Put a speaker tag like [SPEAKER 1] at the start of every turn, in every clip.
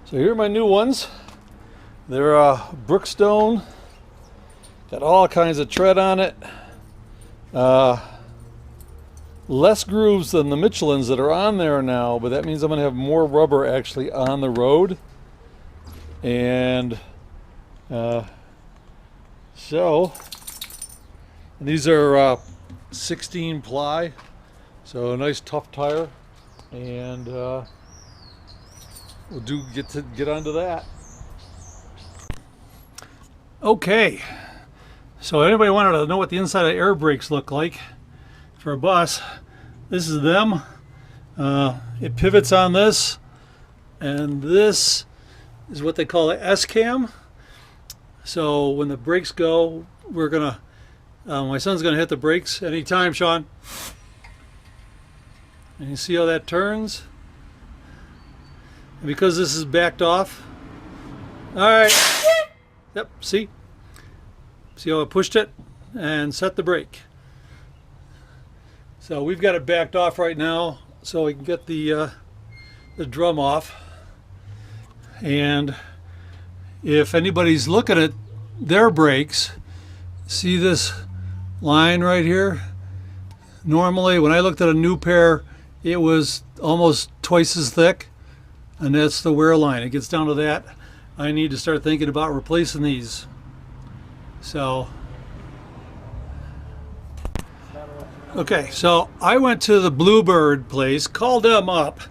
[SPEAKER 1] So here are my new ones. They're Brookstone. Got all kinds of tread on it. Less grooves than the Michelins that are on there now, but that means I'm going to have more rubber actually on the road. And these are 16 ply, so a nice tough tire, and we'll get onto that. Okay, so anybody wanted to know what the inside of air brakes look like for a bus, this is them. It pivots on this, and this is what they call the S-cam. So when the brakes go, we're gonna my son's gonna hit the brakes anytime, Sean, and you see how that turns. And because this is backed off, all right, yep, see how I pushed it and set the brake. So we've got it backed off right now so we can get the drum off. And if anybody's looking at their brakes, see this line right here? Normally when I looked at a new pair, it was almost twice as thick, and that's the wear line. It gets down to that. I need to start thinking about replacing these. So okay, so I went to the Bluebird place, called them up.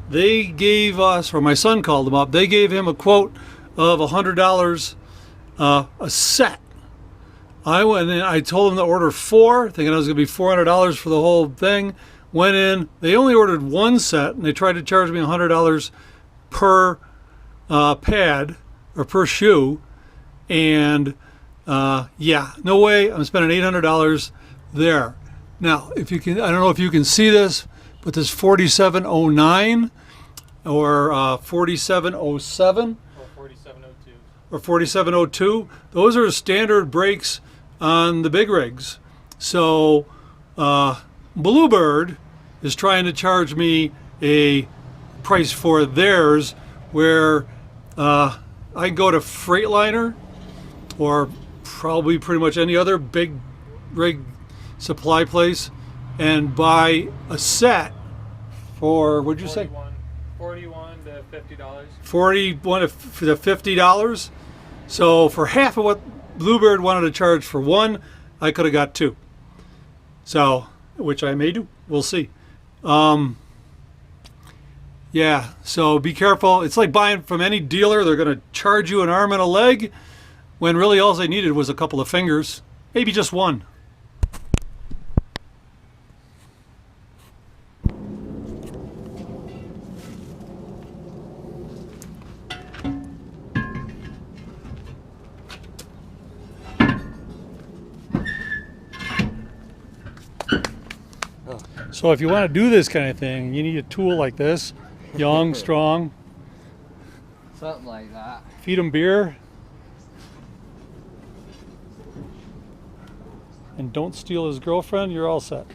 [SPEAKER 1] They gave us, or my son called them up, they gave him a quote of $100 a set. I went in, I told them to order 4, thinking it was going to be $400 for the whole thing. Went in, they only ordered 1 set, and they tried to charge me $100 per pad, or per shoe. And yeah, no way, I'm spending $800 there. Now, if you can, I don't know if you can see this, but this 4709 or 4707
[SPEAKER 2] or 4702
[SPEAKER 1] or 4702, those are standard brakes on the big rigs. So Bluebird is trying to charge me a price for theirs where I can go to Freightliner or probably pretty much any other big rig supply place and buy a set for, what'd you say?
[SPEAKER 2] $41 to $50.
[SPEAKER 1] $41 to $50. So for half of what Bluebird wanted to charge for 1, I could have got 2. So, which I may do. We'll see. Yeah, so be careful. It's like buying from any dealer. They're going to charge you an arm and a leg when really all they needed was a couple of fingers, maybe just 1. So if you want to do this kind of thing, you need a tool like this, young, strong.
[SPEAKER 3] Something like that.
[SPEAKER 1] Feed them beer. And don't steal his girlfriend, you're all set.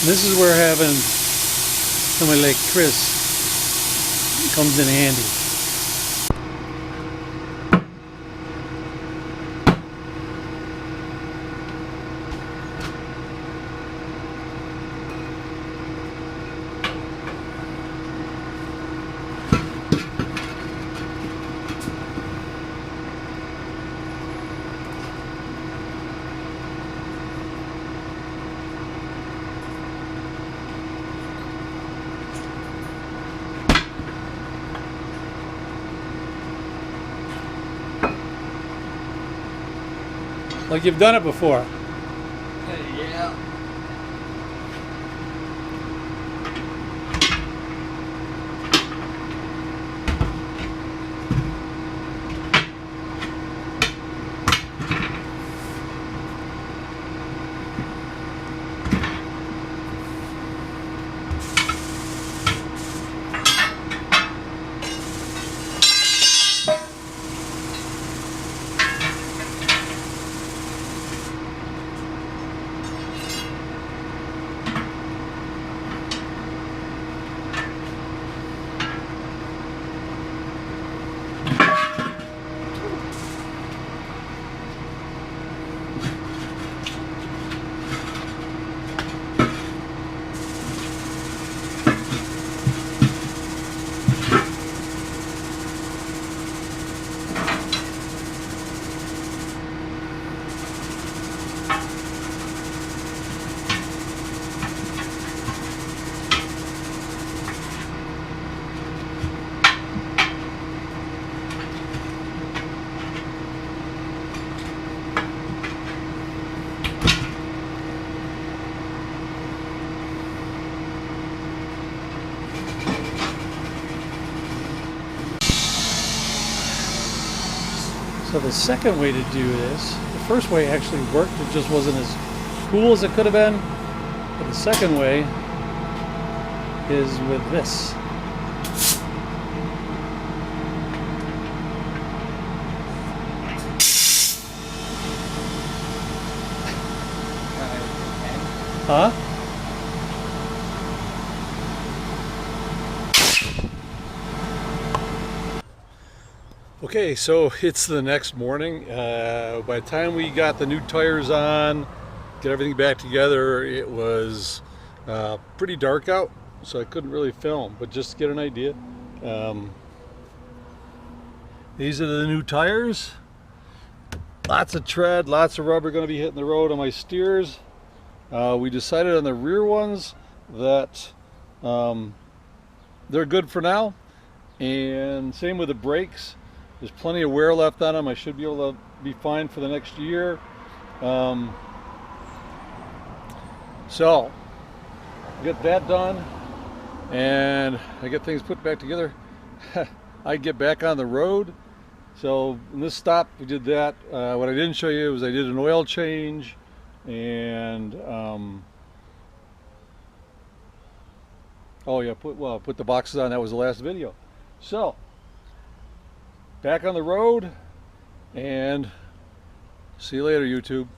[SPEAKER 1] This is where having somebody like Chris comes in handy. like you've done it before.
[SPEAKER 3] Yeah.
[SPEAKER 1] So the second way to do this, the first way actually worked, it just wasn't as cool as it could have been. But the second way is with this. Huh? Okay, so it's the next morning. By the time we got the new tires on, get everything back together, it was pretty dark out, so I couldn't really film, but just to get an idea. These are the new tires. Lots of tread, lots of rubber going to be hitting the road on my steers. We decided on the rear ones that they're good for now, and same with the brakes. There's plenty of wear left on them. I should be able to be fine for the next year. So get that done, and I get things put back together. I get back on the road. So in this stop, we did that. What I didn't show you was I did an oil change, and oh yeah, put the boxes on. That was the last video. So back on the road, and see you later, YouTube.